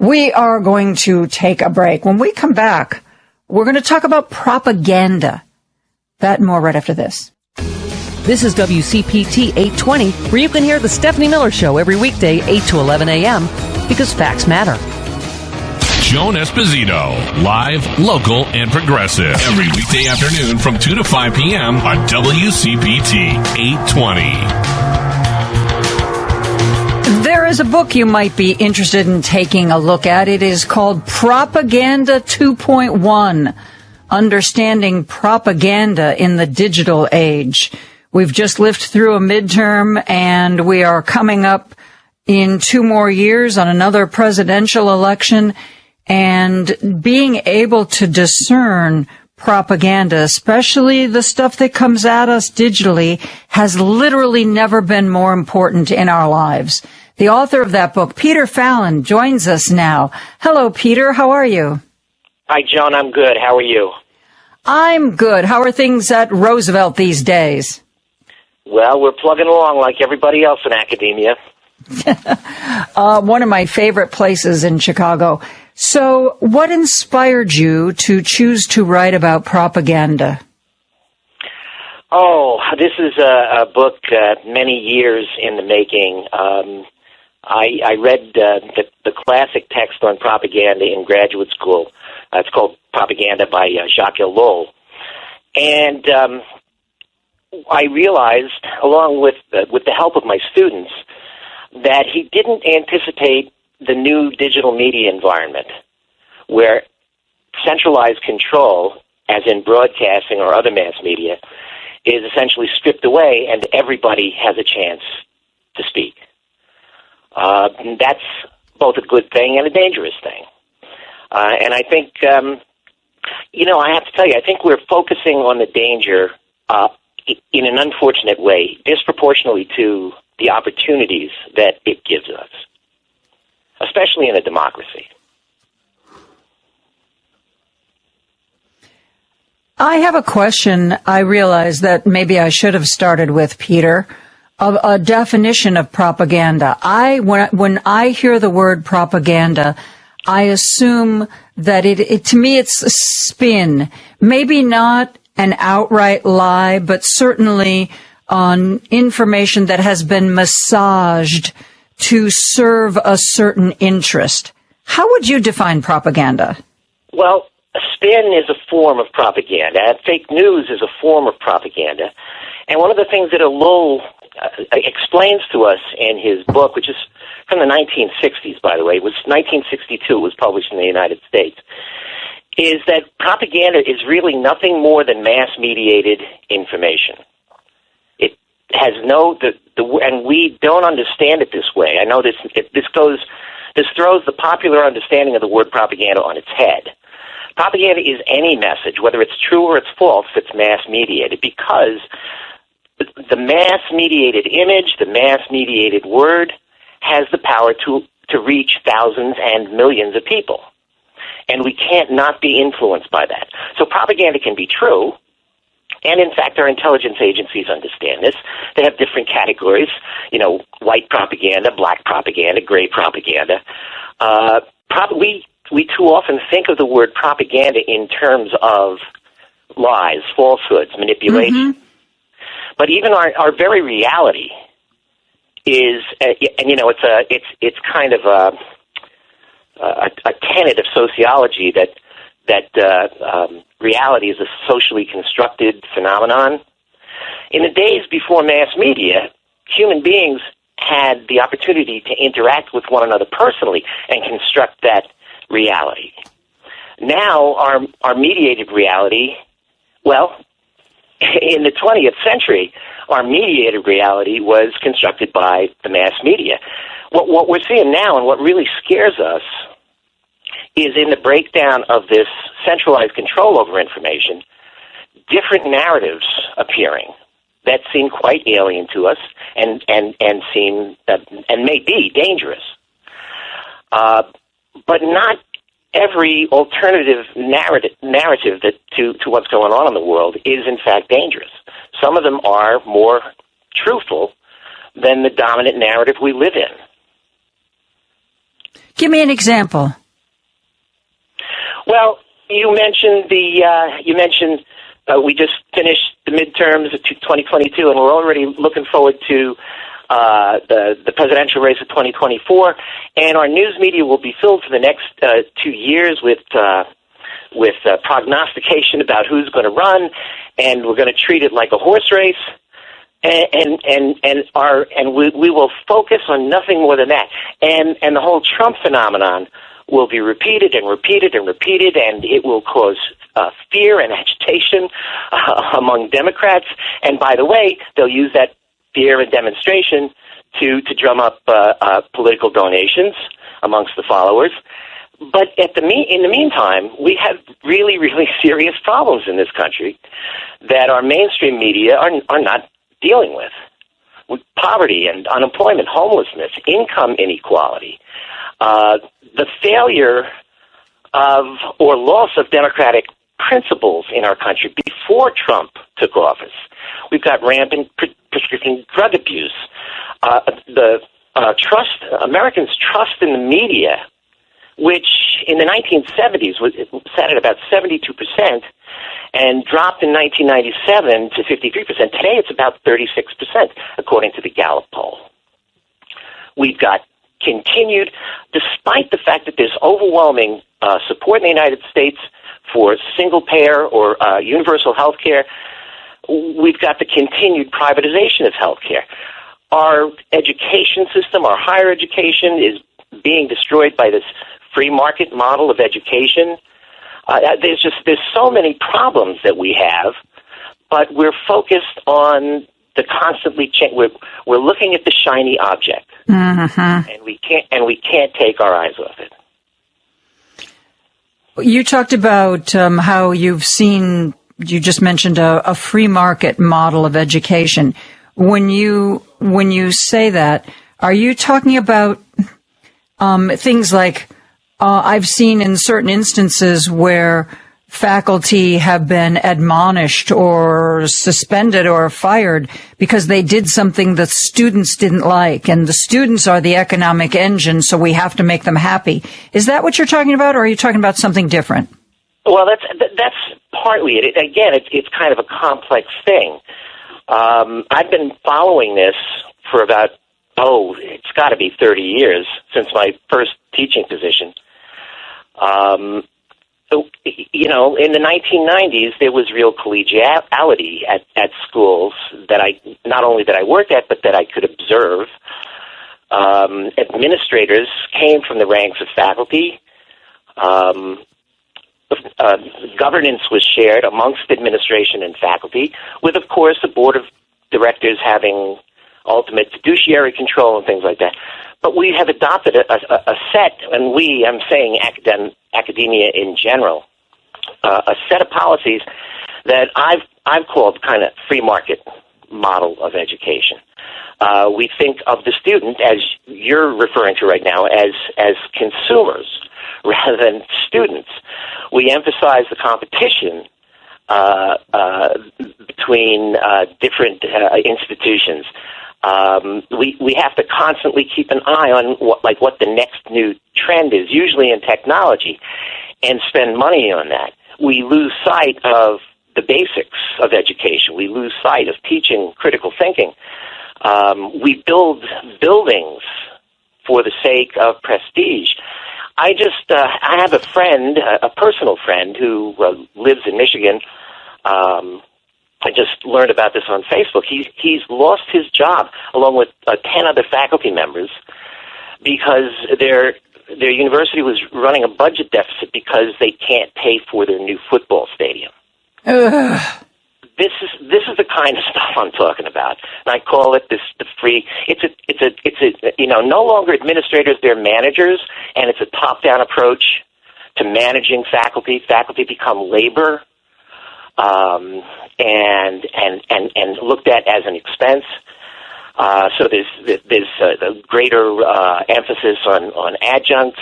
We are going to take a break. When we come back, we're going to talk about propaganda. That and more right after this. This is WCPT 820, where you can hear the Stephanie Miller Show every weekday, 8 to 11 a.m., because facts matter. Joan Esposito, live, local, and progressive. Every weekday afternoon from 2 to 5 p.m. on WCPT 820. There is a book you might be interested in taking a look at. It is called Propaganda 2.1, Understanding Propaganda in the Digital Age. We've just lived through a midterm, and we are coming up in 2 more years on another presidential election. And being able to discern propaganda, especially the stuff that comes at us digitally, has literally never been more important in our lives. The author of that book, Peter Fallon, joins us now. Hello, Peter. How are you? Hi, Joan. I'm good. How are you? I'm good. How are things at Roosevelt these days? Well, we're plugging along like everybody else in academia. One of my favorite places in Chicago. So what inspired you to choose to write about propaganda? Oh, this is a book many years in the making. I read the classic text on propaganda in graduate school. It's called Propaganda by Jacques Ellul. And I realized, along with the help of my students, that he didn't anticipate the new digital media environment where centralized control, as in broadcasting or other mass media, is essentially stripped away and everybody has a chance to speak. That's both a good thing and a dangerous thing. And I think, I have to tell you, I think we're focusing on the danger in an unfortunate way, disproportionately to the opportunities that it gives us, especially in a democracy. I have a question. I realize that maybe I should have started with, Peter, of a definition of propaganda. When I hear the word propaganda, I assume that to me it's a spin, maybe not an outright lie, but certainly on information that has been massaged to serve a certain interest. How would you define propaganda? Well, a spin is a form of propaganda, and fake news is a form of propaganda. And one of the things that Ellul explains to us in his book, which is from the 1960s, by the way, it was 1962, it was published in the United States, is that propaganda is really nothing more than mass-mediated information. It has and we don't understand it this way. I know this throws the popular understanding of the word propaganda on its head. Propaganda is any message, whether it's true or it's false, that's mass-mediated, because the mass-mediated image, the mass-mediated word, has the power to reach thousands and millions of people. And we can't not be influenced by that. So propaganda can be true, and in fact our intelligence agencies understand this. They have different categories, white propaganda, black propaganda, gray propaganda. We too often think of the word propaganda in terms of lies, falsehoods, manipulation. Mm-hmm. But even our very reality is, it's kind of a tenet of sociology that reality is a socially constructed phenomenon. In the days before mass media, human beings had the opportunity to interact with one another personally and construct that reality. Now, our mediated reality, well, in the 20th century, our mediated reality was constructed by the mass media. What we're seeing now, and what really scares us, is in the breakdown of this centralized control over information, different narratives appearing that seem quite alien to us and seem and may be dangerous. But not every alternative narrative to what's going on in the world is in fact dangerous. Some of them are more truthful than the dominant narrative we live in. Give me an example. Well, you mentioned we just finished the midterms of 2022, and we're already looking forward to the presidential race of 2024. And our news media will be filled for the next 2 years with prognostication about who's going to run, and we're going to treat it like a horse race. And we will focus on nothing more than that. And the whole Trump phenomenon will be repeated and repeated and repeated, and it will cause fear and agitation among Democrats. And by the way, they'll use that fear and demonstration to drum up political donations amongst the followers. But in the meantime, we have really, really serious problems in this country that our mainstream media are not dealing with poverty and unemployment, homelessness, income inequality, the failure of or loss of democratic principles in our country before Trump took office. We've got rampant prescription drug abuse. Americans' trust in the media, which in the 1970s sat at about 72%, and dropped in 1997 to 53%. Today it's about 36%, according to the Gallup poll. We've got continued, despite the fact that there's overwhelming support in the United States for single-payer or universal health care, we've got the continued privatization of health care. Our education system, our higher education, is being destroyed by this free market model of education. There's so many problems that we have, but we're focused on the constantly change. We're looking at the shiny object, and we can't take our eyes off it. You talked about how you just mentioned a free market model of education. When you say that, are you talking about things like I've seen in certain instances where faculty have been admonished or suspended or fired because they did something the students didn't like, and the students are the economic engine, so we have to make them happy. Is that what you're talking about, or are you talking about something different? Well, that's partly it. Again, it's kind of a complex thing. I've been following this for about, it's got to be 30 years since my first teaching position. In the 1990s, there was real collegiality at schools that not only that I worked at, but that I could observe. Administrators came from the ranks of faculty. Governance was shared amongst administration and faculty, with, of course, the board of directors having ultimate fiduciary control and things like that. But we have adopted a set, and I'm saying academia in general, a set of policies that I've called kind of free market model of education. We think of the student, as you're referring to right now, as consumers rather than students. We emphasize the competition between different institutions. We have to constantly keep an eye on what the next new trend is, usually in technology, and spend money on that. We lose sight of the basics of education. We lose sight of teaching critical thinking. We build buildings for the sake of prestige. I have a friend, a personal friend, who lives in Michigan. I just learned about this on Facebook. He's lost his job along with 10 other faculty members because their university was running a budget deficit because they can't pay for their new football stadium. Ugh. This is the kind of stuff I'm talking about, and I call it the free. No longer administrators, they're managers, and it's a top-down approach to managing faculty. Faculty become labor. And looked at as an expense. So there's a greater emphasis on adjuncts,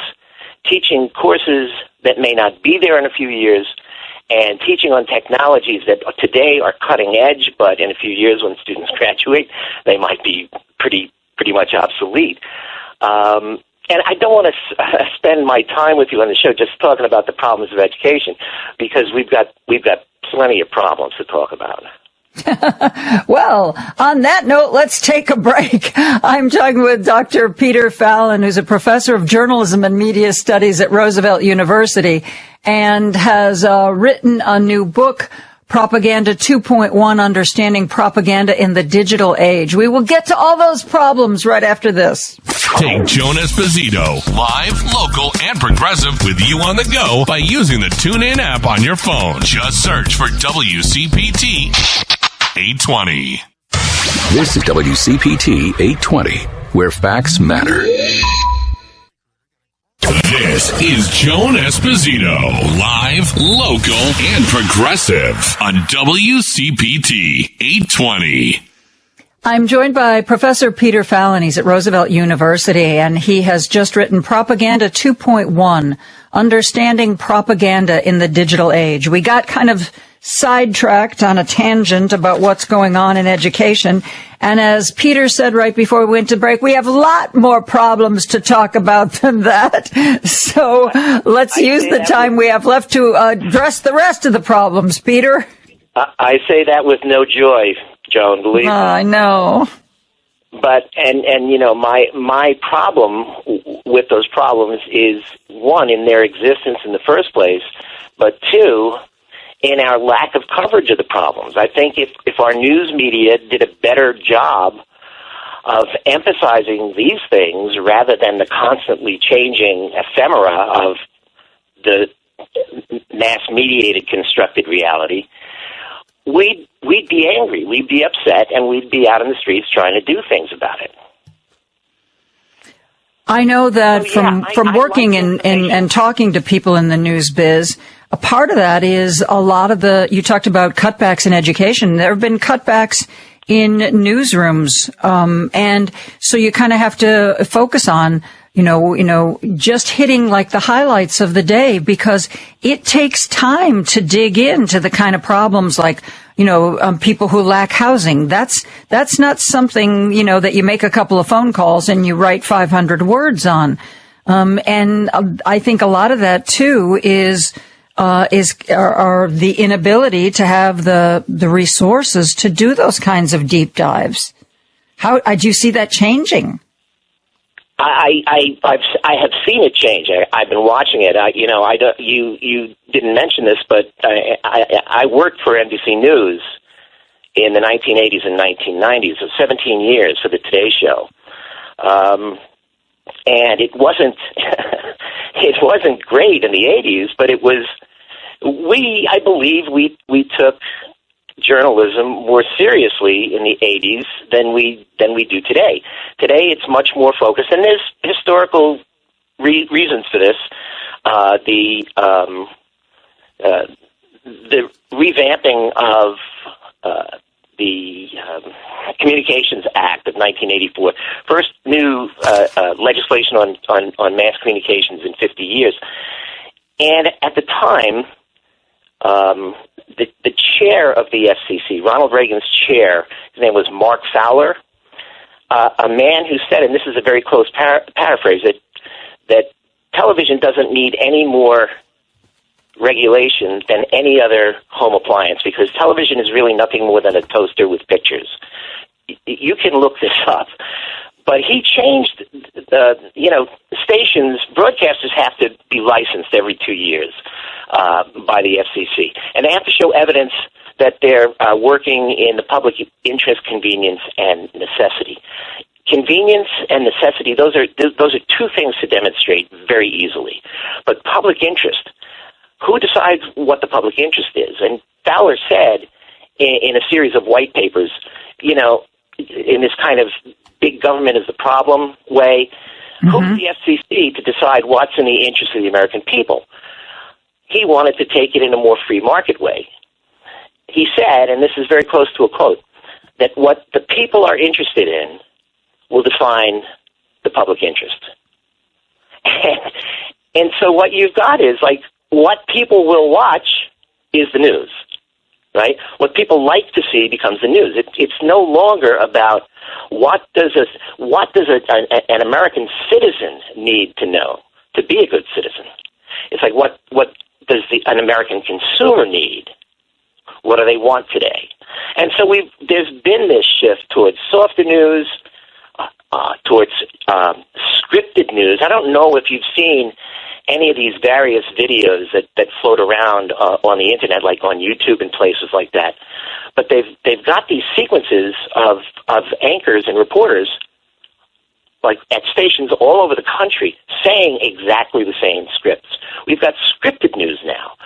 teaching courses that may not be there in a few years, and teaching on technologies that today are cutting edge, but in a few years when students graduate, they might be pretty much obsolete. And I don't want to spend my time with you on the show just talking about the problems of education, because we've got plenty of problems to talk about. Well, on that note, let's take a break. I'm talking with Dr. Peter Fallon, who's a professor of journalism and media studies at Roosevelt University and has written a new book, Propaganda 2.1, Understanding Propaganda in the Digital Age. We will get to all those problems right after this. Take Joan Esposito, live, local, and progressive, with you on the go by using the TuneIn app on your phone. Just search for WCPT 820. This is WCPT 820, where facts matter. This is Joan Esposito, live, local, and progressive on WCPT 820. I'm joined by Professor Peter Fallon. He's at Roosevelt University, and he has just written Propaganda 2.1, Understanding Propaganda in the Digital Age. We got kind of sidetracked on a tangent about what's going on in education. And as Peter said right before we went to break, we have a lot more problems to talk about than that. So let's use the time we have left to address the rest of the problems, Peter. I say that with no joy, Joan, believe me. I know. But, and you know, my problem with those problems is, one, in their existence in the first place, but two, in our lack of coverage of the problems. I think if our news media did a better job of emphasizing these things rather than the constantly changing ephemera of the mass-mediated constructed reality, we'd be angry, we'd be upset, and we'd be out in the streets trying to do things about it. I know that from working and talking to people in the news biz, a part of that is a lot of you talked about cutbacks in education. There have been cutbacks in newsrooms. And so you kind of have to focus on, just hitting like the highlights of the day, because it takes time to dig into the kind of problems like, people who lack housing. That's not something, that you make a couple of phone calls and you write 500 words on. And I think a lot of that too is the inability to have the resources to do those kinds of deep dives. How do you see that changing? I have seen it change. I've been watching it. You didn't mention this, but I worked for NBC News in the 1980s and 1990s, so 17 years for the Today Show. And it wasn't it wasn't great in the 80s, but it was. I believe we took journalism more seriously in the 80s than we do today. Today, it's much more focused, and there's historical reasons for this. The revamping of the Communications Act of 1984, first new legislation on mass communications in 50 years, and at the time. The chair of the FCC, Ronald Reagan's chair, his name was Mark Fowler, a man who said, and this is a very close paraphrase, that television doesn't need any more regulation than any other home appliance, because television is really nothing more than a toaster with pictures. You can look this up. But he changed, stations, broadcasters have to be licensed every 2 years by the FCC. And they have to show evidence that they're working in the public interest, convenience, and necessity. Convenience and necessity, those are two things to demonstrate very easily. But public interest, who decides what the public interest is? And Fowler said in a series of white papers, in this kind of big government is the problem way, who's the FCC to decide what's in the interest of the American people? He wanted to take it in a more free market way. He said, and this is very close to a quote, that what the people are interested in will define the public interest. And so what you've got is, like, what people will watch is the news, right? What people like to see becomes the news. It's no longer about What does an American citizen need to know to be a good citizen? It's like, what does an American consumer need? What do they want today? And so there's been this shift towards softer news, towards scripted news. I don't know if you've seen any of these various videos that float around on the internet, like on YouTube and places like that. But they've got these sequences of anchors and reporters, like at stations all over the country, saying exactly the same scripts. We've got scripted news now.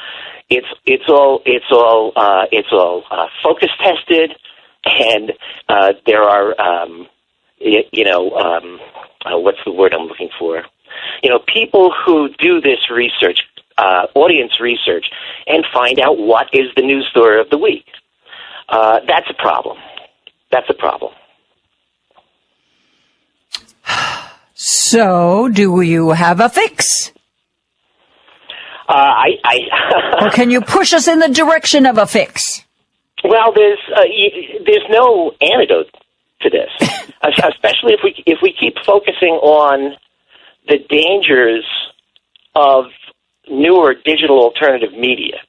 It's all focus tested, and there are what's the word I'm looking for? People who do this research, audience research, and find out what is the news story of the week. That's a problem. So, do you have a fix? Or can you push us in the direction of a fix? Well, there's no antidote to this, especially if we keep focusing on the dangers of newer digital alternative media.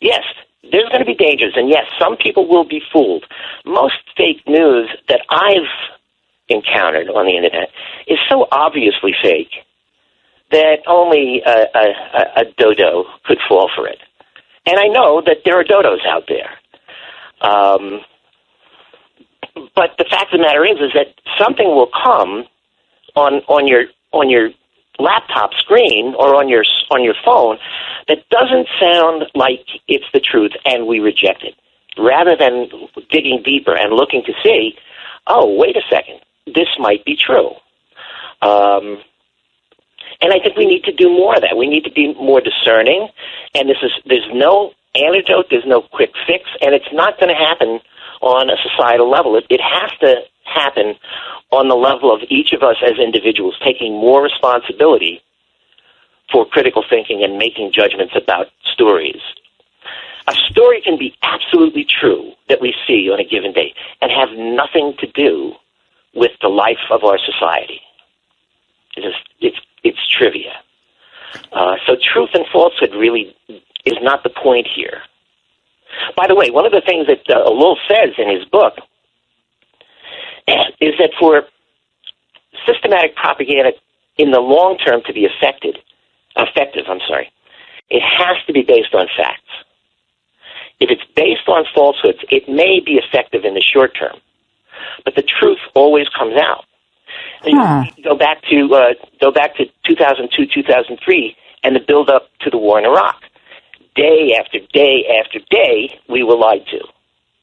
Yes, there's going to be dangers, and yes, some people will be fooled. Most fake news that I've encountered on the internet is so obviously fake that only a dodo could fall for it. And I know that there are dodos out there. But the fact of the matter is that something will come on your laptop screen or on your phone that doesn't sound like it's the truth, and we reject it, rather than digging deeper and looking to see, oh, wait a second, this might be true. And I think we need to do more of that. We need to be more discerning, and there's no antidote, there's no quick fix, and it's not going to happen on a societal level. It has to happen on the level of each of us as individuals, taking more responsibility for critical thinking and making judgments about stories. A story can be absolutely true that we see on a given day and have nothing to do with the life of our society. It's trivia. So truth and falsehood really is not the point here. By the way, one of the things that Lowell says in his book is that for systematic propaganda in the long term to be effective, it has to be based on facts. If it's based on falsehoods, it may be effective in the short term, but the truth always comes out. Go back to 2002, 2003, and the build-up to the war in Iraq. Day after day after day, we were lied to.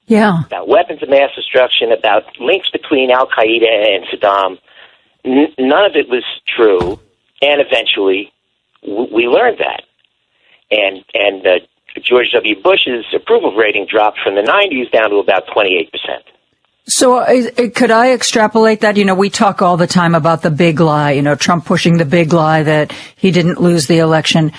Yeah. About weapons of mass destruction, about links between Al-Qaeda and Saddam. None of it was true, and eventually we learned that. And George W. Bush's approval rating dropped from the 90s down to about 28%. So could I extrapolate that? We talk all the time about the big lie, Trump pushing the big lie that he didn't lose the election.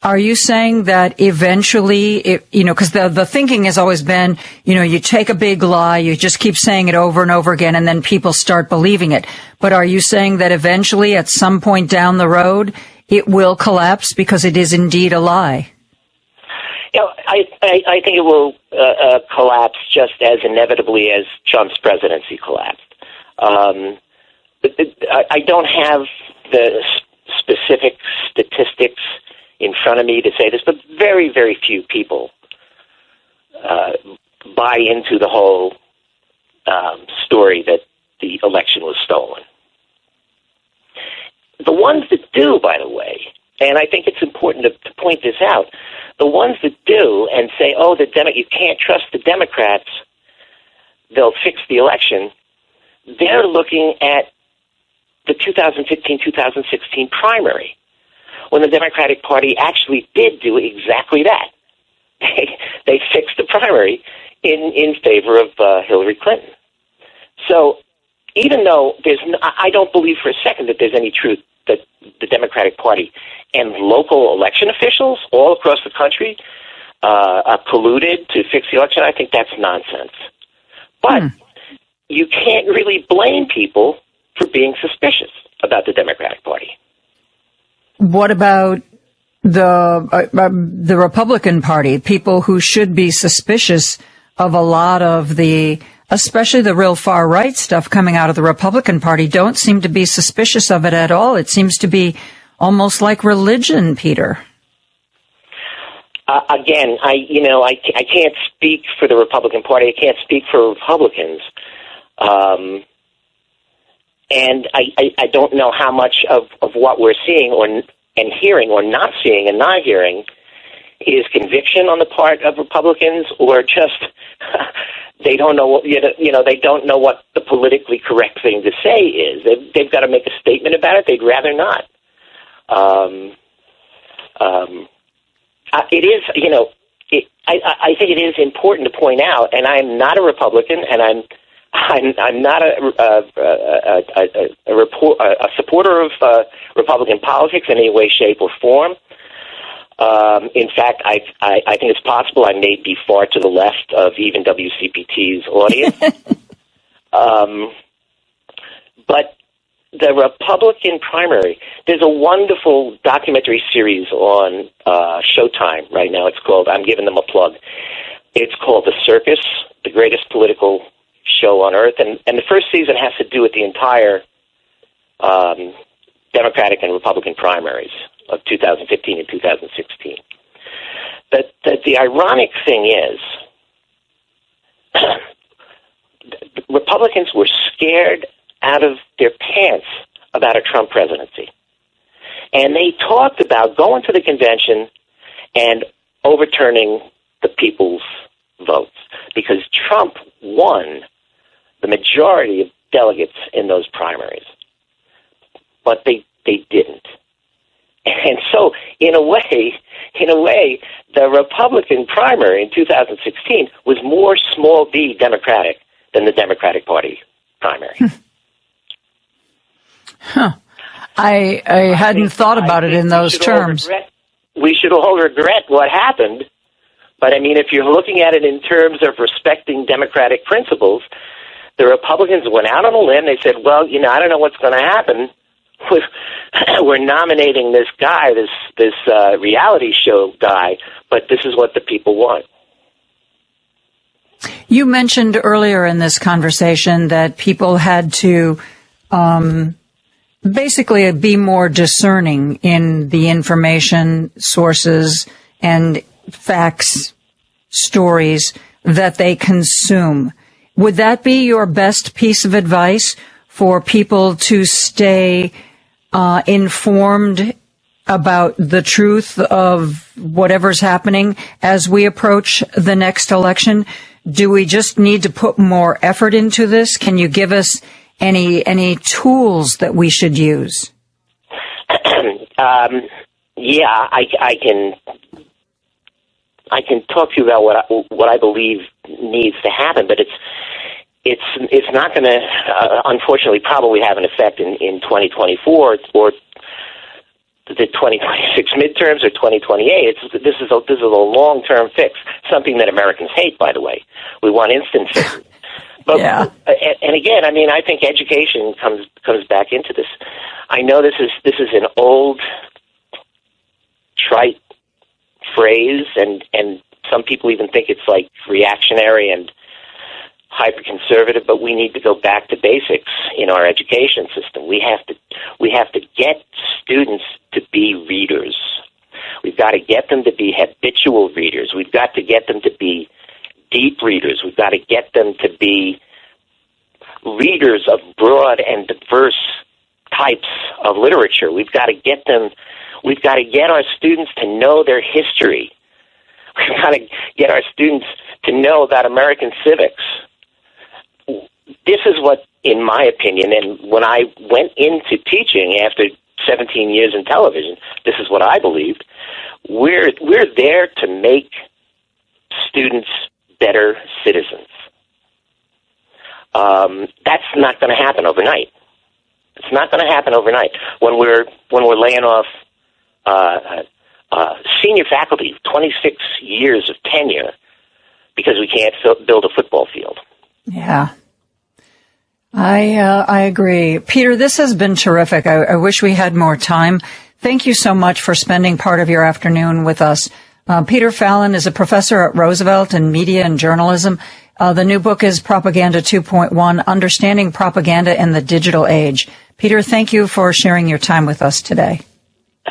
Are you saying that eventually, because the thinking has always been, you take a big lie, you just keep saying it over and over again, and then people start believing it. But are you saying that eventually, at some point down the road, it will collapse because it is indeed a lie? I think it will collapse just as inevitably as Trump's presidency collapsed. I don't have the specific statistics in front of me to say this, but very, very few people buy into the whole story that the election was stolen. The ones that do, by the way, and I think it's important to point this out, the ones that do and say, oh, you can't trust the Democrats, they'll fix the election, they're looking at the 2015-2016 primary, when the Democratic Party actually did do exactly that. They fixed the primary in favor of Hillary Clinton. So even though I don't believe for a second that there's any truth that the Democratic Party and local election officials all across the country colluded to fix the election, I think that's nonsense. But you can't really blame people for being suspicious about the Democratic Party. What about the Republican Party? People who should be suspicious of a lot of especially the real far right stuff coming out of the Republican Party, don't seem to be suspicious of it at all. It seems to be almost like religion, Peter. Again, I can't speak for the Republican Party. I can't speak for Republicans. And I don't know how much of what we're seeing and hearing or not seeing and not hearing is conviction on the part of Republicans, or just they don't know what they don't know what the politically correct thing to say is. They've got to make a statement about it. They'd rather not. It is, I think it is important to point out, and I'm not a Republican, and I'm not a supporter of Republican politics in any way, shape, or form. In fact, I think it's possible I may be far to the left of even WCPT's audience. But the Republican primary, there's a wonderful documentary series on Showtime right now. It's called, I'm giving them a plug, it's called The Circus, the greatest political show on earth. And the first season has to do with the entire Democratic and Republican primaries of 2015 and 2016. But the ironic thing is, Republicans were scared out of their pants about a Trump presidency. And they talked about going to the convention and overturning the people's votes, because Trump won the majority of delegates in those primaries. But they didn't. And so, in a way, the Republican primary in 2016 was more small d Democratic than the Democratic Party primary. Huh. I hadn't thought about it in those terms. We should all regret what happened, but I mean, if you're looking at it in terms of respecting democratic principles, the Republicans went out on a limb. They said, well, I don't know what's going to happen. We're nominating this guy, this reality show guy, but this is what the people want. You mentioned earlier in this conversation that people had to basically be more discerning in the information sources and facts, stories that they consume. Would that be your best piece of advice for people to stay informed about the truth of whatever's happening as we approach the next election? Do we just need to put more effort into this? Can you give us any tools that we should use? Yeah, I can talk to you about what I believe needs to happen, but it's not going to, unfortunately, probably have an effect in 2024 or the 2026 midterms or 2028. This is a long-term fix, something that Americans hate, by the way. We want instant fixes. But, yeah. And again, I mean, I think education comes back into this. I know this is an old, trite phrase, and some people even think it's like reactionary and hyper-conservative, but we need to go back to basics in our education system. We have to get students to be readers. We've got to get them to be habitual readers. We've got to get them to be deep readers. We've got to get them to be readers of broad and diverse types of literature. We've got to get our students to know their history. We've got to get our students to know about American civics. This is what, in my opinion, and when I went into teaching after 17 years in television, this is what I believed. We're there to make students better citizens. That's not going to happen overnight. It's not going to happen overnight. When we're laying off senior faculty, 26 years of tenure, because we can't build a football field. Yeah. I agree. Peter, this has been terrific. I wish we had more time. Thank you so much for spending part of your afternoon with us. Peter Fallon is a professor at Roosevelt in media and journalism. The new book is Propaganda 2.1, Understanding Propaganda in the Digital Age. Peter, thank you for sharing your time with us today.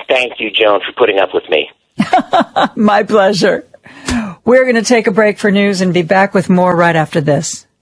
Thank you, Joan, for putting up with me. My pleasure. We're going to take a break for news and be back with more right after this.